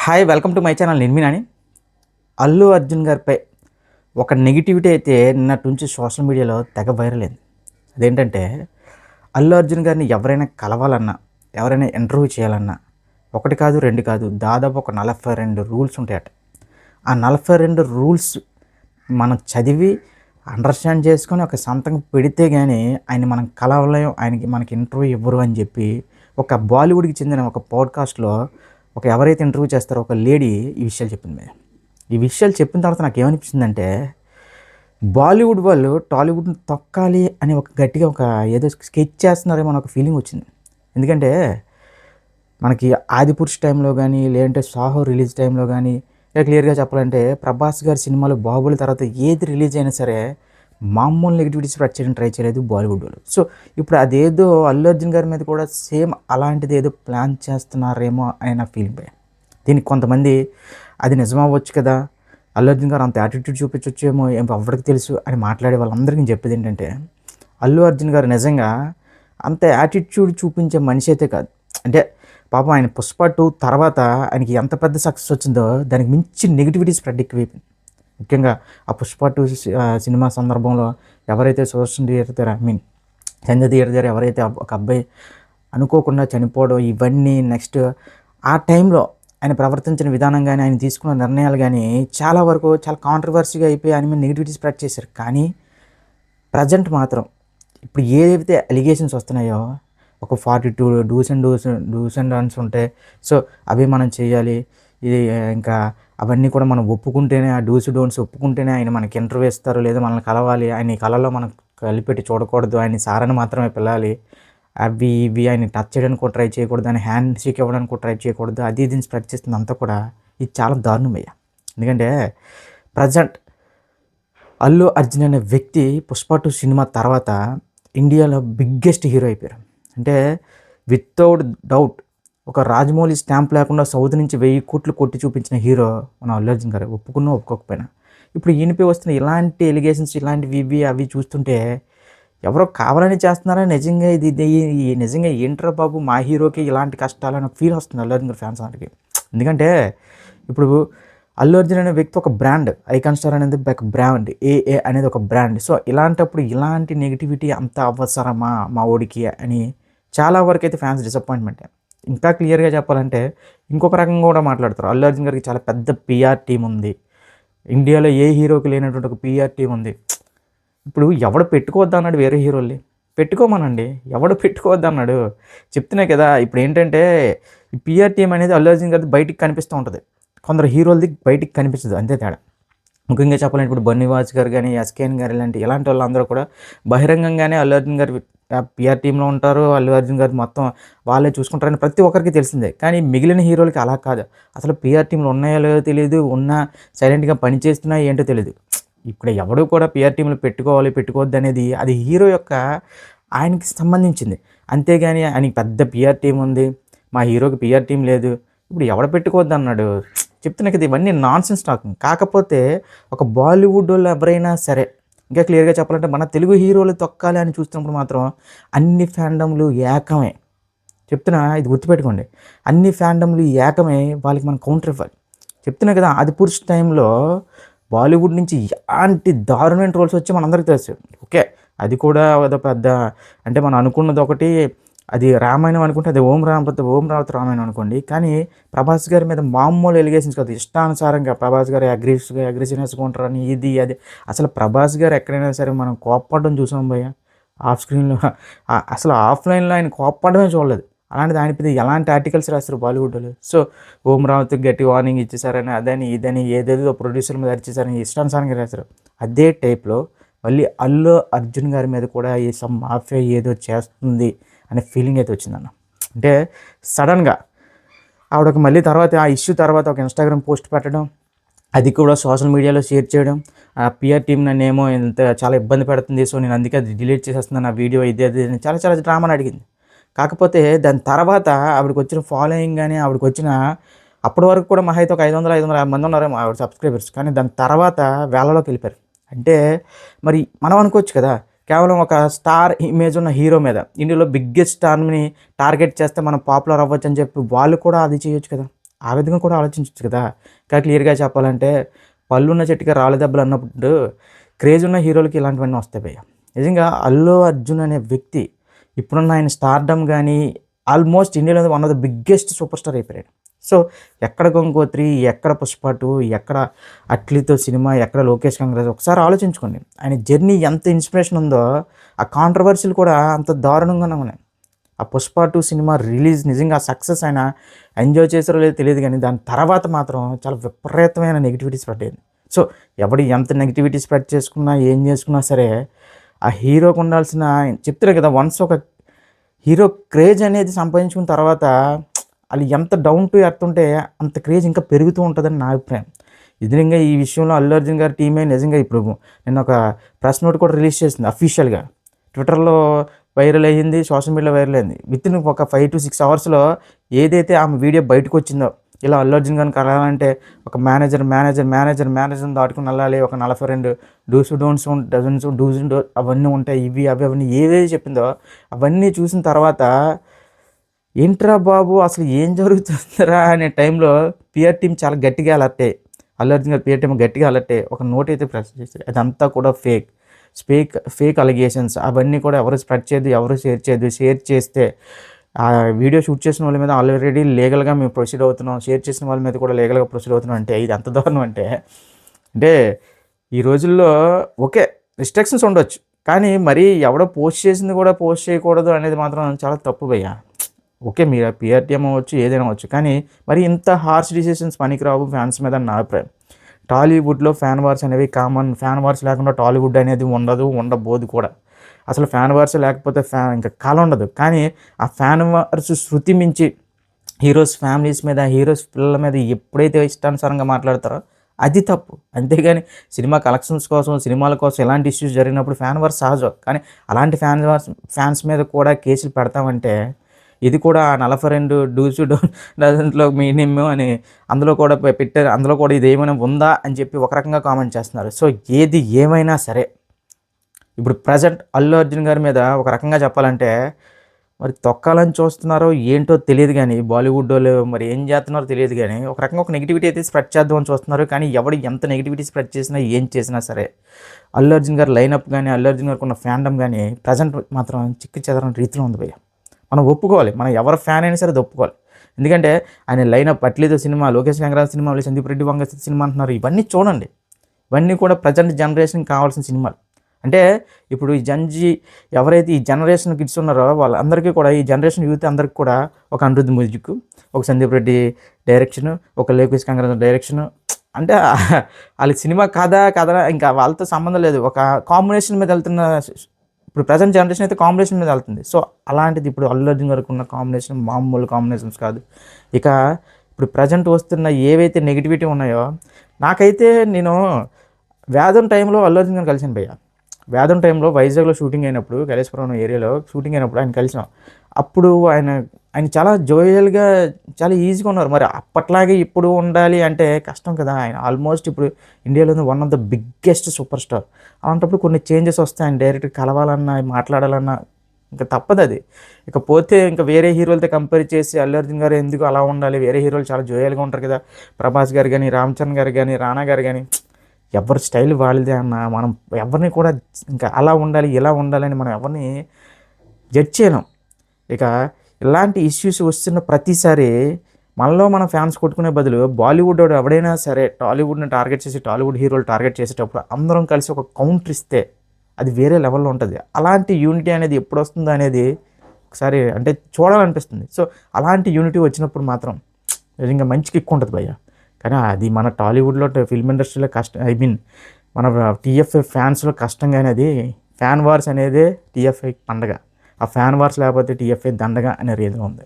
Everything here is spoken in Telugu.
Hi welcome to my channel నిర్మినాని. అల్లు అర్జున్ గారిపై ఒక నెగిటివిటీ అయితే నిన్నటి నుంచి సోషల్ మీడియాలో తెగ వైరల్ అయింది. అదేంటంటే అల్లు అర్జున్ గారిని ఎవరైనా కలవాలన్నా, ఎవరైనా ఇంటర్వ్యూ చేయాలన్నా ఒకటి కాదు, రెండు కాదు, దాదాపు ఒక 42 రూల్స్ ఉంటాయట. ఆ 42 రూల్స్ మనం చదివి అండర్స్టాండ్ చేసుకొని ఒక సంతకం పెడితే కానీ ఆయన మనం కలవలేం, మనకి ఇంటర్వ్యూ ఇవ్వరు అని చెప్పి ఒక బాలీవుడ్కి చెందిన ఒక పాడ్కాస్ట్లో ఎవరైతే ఇంటర్వ్యూ చేస్తారో ఒక లేడీ ఈ విషయాలు చెప్పింది. ఈ విషయాలు చెప్పిన తర్వాత నాకు ఏమనిపించిందంటే బాలీవుడ్ వాళ్ళు టాలీవుడ్ని తొక్కాలి అని గట్టిగా ఏదో స్కెచ్ చేస్తున్నారేమో అని ఒక ఫీలింగ్ వచ్చింది. ఎందుకంటే మనకి ఆదిపురుష్ టైంలో కానీ, లేదంటే సాహో రిలీజ్ టైంలో కానీ, క్లియర్గా చెప్పాలంటే ప్రభాస్ గారి సినిమాలు బాహుబలి తర్వాత ఏది రిలీజ్ అయినా సరే మామూలు నెగిటివిటీ స్ప్రెడ్ చేయడం ట్రై చేయలేదు బాలీవుడ్ వాళ్ళు. సో ఇప్పుడు అదేదో అల్లు అర్జున్ గారి మీద కూడా సేమ్ అలాంటిది ఏదో ప్లాన్ చేస్తున్నారేమో అని నా ఫీలింగ్ పోయా. దీనికి కొంతమంది అది నిజమవ్వచ్చు కదా, అల్లు అర్జున్ గారు అంత యాటిట్యూడ్ చూపించొచ్చేమో ఎవరికి తెలుసు అని మాట్లాడే వాళ్ళందరికీ చెప్పేది ఏంటంటే అల్లు అర్జున్ గారు నిజంగా అంత యాటిట్యూడ్ చూపించే మనిషి అయితే కాదు. అంటే పాపం ఆయన పుష్ప 2 తర్వాత ఆయనకి ఎంత పెద్ద సక్సెస్ వచ్చిందో దానికి మించి నెగిటివిటీ స్ప్రెడ్ ఎక్కువైపోయింది. ముఖ్యంగా ఆ పుష్ప 2 సినిమా సందర్భంలో ఎవరైతే సోషల్ థియేటర్ సంజయ్ థియేటర్ ఎవరైతే ఒక అబ్బాయి అనుకోకుండా చనిపోవడం, ఇవన్నీ నెక్స్ట్ ఆ టైంలో ఆయన ప్రవర్తించిన విధానం కానీ, ఆయన తీసుకున్న నిర్ణయాలు కానీ చాలా వరకు చాలా కాంట్రవర్సీగా అయిపోయి ఆయన మీద నెగిటివిటీ స్ప్రెడ్ చేశారు. కానీ ప్రజెంట్ మాత్రం ఇప్పుడు ఏదైతే అలిగేషన్స్ వస్తున్నాయో ఒక 42 డూస్ అండ్ డోంట్స్ ఉంటాయి. సో అవి మనం చేయాలి. ఇది ఇంకా అవన్నీ కూడా మనం ఒప్పుకుంటేనే, ఆ డూస్ డోంట్స్ ఒప్పుకుంటేనే ఆయన మనకి ఇంటర్వ్యూ ఇస్తారు, లేదా మనల్ని కలవాలి. ఆయన ఈ కళలో మనం కలిపెట్టి చూడకూడదు, ఆయన సారని మాత్రమే పిల్లాలి, అవి ఇవి ఆయన టచ్ చేయడానికి కూడా ట్రై చేయకూడదు, ఆయన హ్యాండ్ షేక్ ఇవ్వడానికి కూడా ట్రై చేయకూడదు, అది ఇది స్ప్రెడ్ చేస్తుంది అంతా కూడా. ఇది చాలా దారుణమయ్యా. ఎందుకంటే ప్రజెంట్ అల్లు అర్జున్ అనే వ్యక్తి పుష్ప 2 సినిమా తర్వాత ఇండియాలో బిగ్గెస్ట్ హీరో అయిపోయారు. అంటే వితౌట్ డౌట్ ఒక రాజమౌళి స్టాంప్ లేకుండా సౌత్ నుంచి 1000 కోట్లు కొట్టి చూపించిన హీరో మన అల్లు అర్జున్ గారు, ఒప్పుకున్నా ఒప్పుకోకపోయినా. ఇప్పుడు ఈయనపై వస్తున్న ఇలాంటి ఎలిగేషన్స్, ఇలాంటివి ఇవి అవి చూస్తుంటే ఎవరో కావాలని చేస్తున్నారా, నిజంగా నిజంగా ఏంట్రా బాబు మా హీరోకి ఇలాంటి కష్టాలని ఫీల్ వస్తుంది అల్లు అర్జున్ గారి ఫ్యాన్స్ అందరికి. ఎందుకంటే ఇప్పుడు అల్లు అర్జున్ అనే వ్యక్తి ఒక బ్రాండ్, ఐకాన్ స్టార్ అనేది ఒక బ్రాండ్, ఏఏ అనేది ఒక బ్రాండ్. సో ఇలాంటప్పుడు ఇలాంటి నెగిటివిటీ అంత అవసరమా మా ఓడికి అని చాలా వరకు అయితే ఫ్యాన్స్ డిసప్పాయింట్మెంటే. ఇంకా క్లియర్గా చెప్పాలంటే ఇంకొక రకంగా కూడా మాట్లాడతారు. అల్లు అర్జున్ గారికి చాలా పెద్ద పిఆర్ టీం ఉంది. ఇండియాలో ఏ హీరోకి లేనటువంటి ఒక పిఆర్ టీం ఉంది. ఇప్పుడు ఎవడు పెట్టుకోవద్దు అన్నాడు వేరే హీరోల్ని? పెట్టుకోమనండి. ఎవడు పెట్టుకోవద్దు అన్నాడు? చెప్తున్నా కదా. ఇప్పుడు ఏంటంటే ఈ పిఆర్ టీం అనేది అల్లు అర్జున్ గారిది బయటికి కనిపిస్తూ ఉంటుంది, కొందరు హీరోలది బయటికి కనిపించదు, అంతే తేడా. ముఖ్యంగా చెప్పాలంటే ఇప్పుడు బన్నీవాస్ గారు కానీ, ఎస్కేఎన్ గారు ఇలాంటి వాళ్ళందరూ కూడా బహిరంగంగానే అల్లు అర్జున్ గారు పిఆర్ టీంలో ఉంటారు, అల్లు అర్జున్ గారు మొత్తం వాళ్ళే చూసుకుంటారని ప్రతి ఒక్కరికి తెలిసిందే. కానీ మిగిలిన హీరోలకి అలా కాదు. అసలు పిఆర్ టీంలో ఉన్నాయో లేదో తెలియదు, ఉన్నా సైలెంట్గా పనిచేస్తున్నా ఏంటో తెలియదు. ఇప్పుడు ఎవడు కూడా పిఆర్ టీంలో పెట్టుకోవాలి పెట్టుకోవద్దు అనేది అది హీరో యొక్క ఆయనకి సంబంధించింది. అంతేగాని ఆయనకి పెద్ద పిఆర్ టీం ఉంది, మా హీరోకి పిఆర్ టీం లేదు, ఇప్పుడు ఎవడ పెట్టుకోవద్దు అన్నాడు? చెప్తున్నా కదా, ఇవన్నీ నాన్సెన్స్ టాకింగ్. కాకపోతే ఒక బాలీవుడ్ వాళ్ళు ఎవరైనా సరే, ఇంకా క్లియర్గా చెప్పాలంటే మన తెలుగు హీరోలు తొక్కాలి అని చూస్తున్నప్పుడు మాత్రం అన్ని ఫ్యాండమ్లు ఏకమే. చెప్తున్నా, ఇది గుర్తుపెట్టుకోండి, అన్ని ఫ్యాండమ్లు ఏకమే వాళ్ళకి మనం కౌంటర్ ఇవ్వాలి. చెప్తున్నా కదా, ఆదిపురుష్ టైంలో బాలీవుడ్ నుంచి ఎలాంటి దారుణమైన ట్రోల్స్ వచ్చి మనందరికీ తెలుసు. ఓకే, అది కూడా అదో పెద్ద, అంటే మనం అనుకున్నది ఒకటి, అది రామాయణం అనుకుంటే అది ఓం రావత్ రామాయణం అనుకోండి. కానీ ప్రభాస్ గారి మీద మామూలు ఎలిగేషన్స్ కాదు, ఇష్టానుసారంగా ప్రభాస్ గారు అగ్రెసివ్నెస్గా ఉంటారని ఇది అది. అసలు ప్రభాస్ గారు ఎక్కడైనా సరే మనం కోప్పడడం చూసాం భయ్య, ఆఫ్ స్క్రీన్లో. అసలు ఆఫ్లైన్లో ఆయన కోప్పడమే చూడలేదు. అలాంటిది ఆయన మీద ఎలాంటి ఆర్టికల్స్ రాస్తారు బాలీవుడ్ వాళ్ళు. సో ఓం రావత్కి గట్టి వార్నింగ్ ఇచ్చేసారని, అదని ఇదని ఏదేదో ప్రొడ్యూసర్ మీద అరిచేసారని ఇష్టానుసారంగా రాస్తారు. అదే టైప్లో మళ్ళీ అల్లు అర్జున్ గారి మీద కూడా ఈ సమ్ మాఫియా ఏదో చేస్తుంది అనే ఫీలింగ్ అయితే వచ్చిందన్న. అంటే సడన్గా ఆవిడకి మళ్ళీ తర్వాత ఆ ఇష్యూ తర్వాత ఒక ఇన్స్టాగ్రామ్ పోస్ట్ పెట్టడం, అది కూడా సోషల్ మీడియాలో షేర్ చేయడం, ఆ పిఆర్ టీం నన్నేమో చాలా ఇబ్బంది పెడుతుంది, సో నేను అందుకే అది డిలీట్ చేసేస్తున్నాను ఆ వీడియో, ఇది అది చాలా చాలా డ్రామాని అడిగింది. కాకపోతే దాని తర్వాత ఆవిడకి వచ్చిన ఫాలోయింగ్ కానీ, ఆవిడకి వచ్చిన అప్పటి వరకు కూడా మహా అయితే ఒక 500 మంది ఉన్నారేమో ఆవిడ సబ్స్క్రైబర్స్, కానీ దాని తర్వాత వేలలోకి వెళ్ళిపోయారు. అంటే మరి మనం అనుకోవచ్చు కదా, కేవలం ఒక స్టార్ ఇమేజ్ ఉన్న హీరో మీద, ఇండియాలో బిగ్గెస్ట్ స్టార్ని టార్గెట్ చేస్తే మనం పాపులర్ అవ్వచ్చు అని చెప్పి వాళ్ళు కూడా అది చేయొచ్చు కదా. ఆ విధంగా కూడా ఆలోచించొచ్చు కదా. ఇంకా క్లియర్‌గా చెప్పాలంటే పళ్ళున్న చెట్టుకి రాళ్ళ దెబ్బలు అన్నప్పుడు క్రేజ్ ఉన్న హీరోలకి ఇలాంటివన్నీ వస్తాయి భయ్య. నిజంగా అల్లు అర్జున్ అనే వ్యక్తి ఇప్పుడున్న ఆయన స్టార్‌డమ్ గాని ఆల్మోస్ట్ ఇండియాలో one of the biggest super star అయిపోయాడు. సో ఎక్కడ 'గంగోత్రి', ఎక్కడ 'పుష్ప 2', ఎక్కడ 'అట్లీతో' సినిమా, ఎక్కడ 'లోకేష్ కంగ్రాజ్' ఒకసారి ఆలోచించుకోండి. ఆయన జర్నీ ఎంత ఇన్స్పిరేషన్ ఉందో ఆ కాంట్రోవర్సీలు కూడా అంత దారుణంగానే ఉన్నాయి. ఆ 'పుష్ప 2' సినిమా రిలీజ్ నిజంగా సక్సెస్ ఆయన ఎంజాయ్ చేసారో లేదో తెలియదు కానీ దాని తర్వాత మాత్రం చాలా విపరీతమైన నెగిటివిటీ స్ప్రెడ్ అయింది. సో ఎవడు ఎంత నెగిటివిటీ స్ప్రెడ్ చేసుకున్నా ఏం చేసుకున్నా సరే ఆ హీరోకి ఉండాల్సిన చెప్తారు కదా, వన్స్ ఒక హీరో క్రేజ్ అనేది సంపాదించుకున్న తర్వాత వాళ్ళు ఎంత డౌన్ టు ఎర్త్ ఉంటే అంత క్రేజ్ ఇంకా పెరుగుతూ ఉంటుందని నా అభిప్రాయం. నిజంగా ఈ విషయంలో అల్లు అర్జున్ గారి టీమే నిజంగా ఇప్పుడు నిన్న ఒక ప్రెస్ నోట్ కూడా రిలీజ్ చేసింది అఫీషియల్‌గా. ట్విట్టర్‌లో వైరల్ అయ్యింది, సోషల్ మీడియాలో వైరల్ అయింది. వితిన్ ఒక 5-6 అవర్స్‌లో ఏదైతే ఆమె వీడియో బయటకొచ్చిందో, ఇలా అల్లు అర్జున్ గారిని కలవాలంటే ఒక మేనేజర్‌ని దాటుకొని వెళ్ళాలి. ఒక 42 డూస్ అవన్నీ ఉంటాయి. అవన్నీ ఏవేవి చెప్పిందో అవన్నీ చూసిన తర్వాత ఏంట్రా బాబు అసలు ఏం జరుగుతుందిరా అనే టైంలో పీఆర్ టీమ్ చాలా గట్టిగా అలర్ట్ అయ్యాయి. అల్లు అర్జున్ గారి పీఆర్ టీమ్ గట్టిగా అలర్ట్ అయ్యి ఒక నోట్ అయితే ప్రెస్ చేశారు. అదంతా కూడా ఫేక్ అలిగేషన్స్ అవన్నీ కూడా ఎవరు స్ప్రెడ్ చేయొద్దు, ఎవరు షేర్ చేయొద్దు. షేర్ చేస్తే ఆ వీడియో షూట్ చేసిన వాళ్ళ మీద ఆల్రెడీ లీగల్‌గా మేము ప్రొసీడ్ అవుతున్నాం. షేర్ చేసిన వాళ్ళ మీద కూడా లీగల్‌గా ప్రొసీడ్ అవుతున్నాం అంటే ఇది ఎంత దారుణం అంటే, అంటే ఈ రోజుల్లో ఓకే రిస్ట్రిక్షన్స్ ఉండొచ్చు. కానీ మరీ ఎవడో పోస్ట్ చేసింది కూడా పోస్ట్ చేయకూడదు అనేది మాత్రం చాలా తప్పు భయ్యా. ఓకే మీరు పీఆర్‌టీఎం అవ్వచ్చు, ఏదైనా అవ్వచ్చు. కానీ మరి ఇంత హార్ష్ డిసిషన్స్ పనికిరావు ఫ్యాన్స్ మీద అని నా అభిప్రాయం. టాలీవుడ్‌లో ఫ్యాన్ వార్స్ అనేవి కామన్. ఫ్యాన్ వార్స్ లేకుండా టాలీవుడ్ అనేది ఉండదు, ఉండబోదు కూడా. అసలు ఫ్యాన్ వార్స్ లేకపోతే ఇంకా కళ ఉండదు. కానీ ఆ ఫ్యాన్ వార్స్ శృతి మించి హీరోస్ ఫ్యామిలీస్ మీద, హీరోస్ పిల్లల మీద ఎప్పుడైతే ఇష్టానుసారంగా మాట్లాడతారో అది తప్పు. అంతేగాని సినిమా కలెక్షన్స్ కోసం, సినిమాల కోసం ఎలాంటి ఇష్యూస్ జరిగినప్పుడు ఫ్యాన్ వార్స్ సహజం. కానీ అలాంటి ఫ్యాన్స్ మీద కూడా కేసులు పెడతామంటే ఇది కూడా 42 డజన్స్‌లో మినిమమ్ అని అందులో కూడా పెట్టారు. అందులో కూడా ఇదేమైనా ఉందా అని చెప్పి ఒక రకంగా కామెంట్ చేస్తున్నారు. సో ఏది ఏమైనా సరే ఇప్పుడు ప్రెజెంట్ అల్లు అర్జున్ గారి మీద ఒక రకంగా చెప్పాలంటే మరి తొక్కాలని చూస్తున్నారో ఏంటో తెలియదు కానీ బాలీవుడ్డోళ్ళు మరి ఏం చేస్తున్నారో తెలియదు కానీ ఒక రకంగా ఒక నెగిటివిటీ అయితే స్ప్రెడ్ చేద్దామని చూస్తున్నారు. కానీ ఎవడు ఎంత నెగిటివిటీ స్ప్రెడ్ చేసినా ఏం చేసినా సరే అల్లు అర్జున్ గారి లైనప్ కానీ అల్లు అర్జున్ గారికి ఉన్న ఫ్యాండమ్ కానీ ప్రజెంట్ మాత్రం చిక్కు చెదరని రీతిలో ఉంది భయ్య. మనం ఒప్పుకోవాలి, మనం ఎవరి ఫ్యాన్ అయినా సరే అది ఒప్పుకోవాలి. ఎందుకంటే ఆయన లైనప్ అట్లీతో సినిమా, లోకేష్ కంగ్రాజ్ సినిమా, సందీప్ రెడ్డి వంగ సినిమా అంటున్నారు. ఇవన్నీ చూడండి, ఇవన్నీ కూడా ప్రజెంట్ జనరేషన్కి కావాల్సిన సినిమాలు. అంటే ఇప్పుడు ఈ ఎవరైతే ఈ జనరేషన్ కిడ్స్ ఉన్నారో వాళ్ళందరికీ కూడా ఈ జనరేషన్ యూత్ అందరికీ కూడా ఒక అనిరుద్ధ్ మ్యూజిక్, ఒక సందీప్ రెడ్డి డైరెక్షను, ఒక లోకేష్ కంగ్రాజ్ డైరెక్షను, అంటే వాళ్ళ సినిమా కథ ఇంకా వాళ్ళతో సంబంధం లేదు. ఒక కాంబినేషన్ మీద వెళ్తున్న ఇప్పుడు ప్రజెంట్ జనరేషన్ అయితే కాంబినేషన్ మీద వెళ్తుంది. సో అలాంటిది ఇప్పుడు అల్లు అర్జున్ గారికి ఉన్న కాంబినేషన్ మామూలు కాంబినేషన్స్ కాదు. ఇక ఇప్పుడు ప్రజెంట్ వస్తున్న ఏవైతే నెగిటివిటీ ఉన్నాయో నాకైతే నేను వేదం టైంలో అల్లు అర్జున్ గారిని కలిసాను భయ్య. వేదం టైంలో వైజాగ్లో షూటింగ్ అయినప్పుడు, కైలాసపురం ఏరియాలో షూటింగ్ అయినప్పుడు ఆయన కలిసాం. అప్పుడు ఆయన చాలా జోయల్గా చాలా ఈజీగా ఉన్నారు. మరి అప్పట్లాగే ఇప్పుడు ఉండాలి అంటే కష్టం కదా. ఆయన ఆల్మోస్ట్ ఇప్పుడు ఇండియాలోనే one of the biggest super star. అలాంటప్పుడు కొన్ని చేంజెస్ వస్తాయి. ఆయన డైరెక్ట్ కలవాలన్నా మాట్లాడాలన్నా ఇంకా తప్పదు అది. ఇకపోతే ఇంకా వేరే హీరోలతో కంపేర్ చేసి అల్లు అర్జున్ గారు ఎందుకు అలా ఉండాలి, వేరే హీరోలు చాలా జోయల్గా ఉంటారు కదా, ప్రభాస్ గారు కానీ, రామ్ చరణ్ గారు కానీ, రానా గారు కానీ, ఎవరి స్టైల్ వాళ్ళదే అన్న. మనం ఎవరిని కూడా ఇంకా అలా ఉండాలి ఇలా ఉండాలని మనం ఎవరిని జడ్జ్ చేయలేం. ఇక ఇలాంటి ఇష్యూస్ వస్తున్న ప్రతిసారి మనలో మన ఫ్యాన్స్ కొట్టుకునే బదులు బాలీవుడ్ ఎవడైనా సరే టాలీవుడ్ని టార్గెట్ చేసి టాలీవుడ్ హీరోలు టార్గెట్ చేసేటప్పుడు అందరం కలిసి ఒక కౌంటర్ ఇస్తే అది వేరే లెవెల్లో ఉంటుంది. అలాంటి యూనిటీ అనేది ఎప్పుడు వస్తుందో అనేది ఒకసారి అంటే చూడాలనిపిస్తుంది. సో అలాంటి యూనిటీ వచ్చినప్పుడు మాత్రం నిజంగా మంచి కిక్ ఉంటుంది భయ్య. కానీ అది మన టాలీవుడ్లో ఫిల్మ్ ఇండస్ట్రీలో కష్టం, మన టీఎఫ్ఐ ఫ్యాన్స్లో కష్టంగా అనేది ఫ్యాన్ వార్స్ అనేది టీఎఫ్ఐ పండగ. ఆ ఫ్యాన్ వార్స్ లేకపోతే టీఎఫ్ఐ దండగ అనే రీతిలో ఉంది.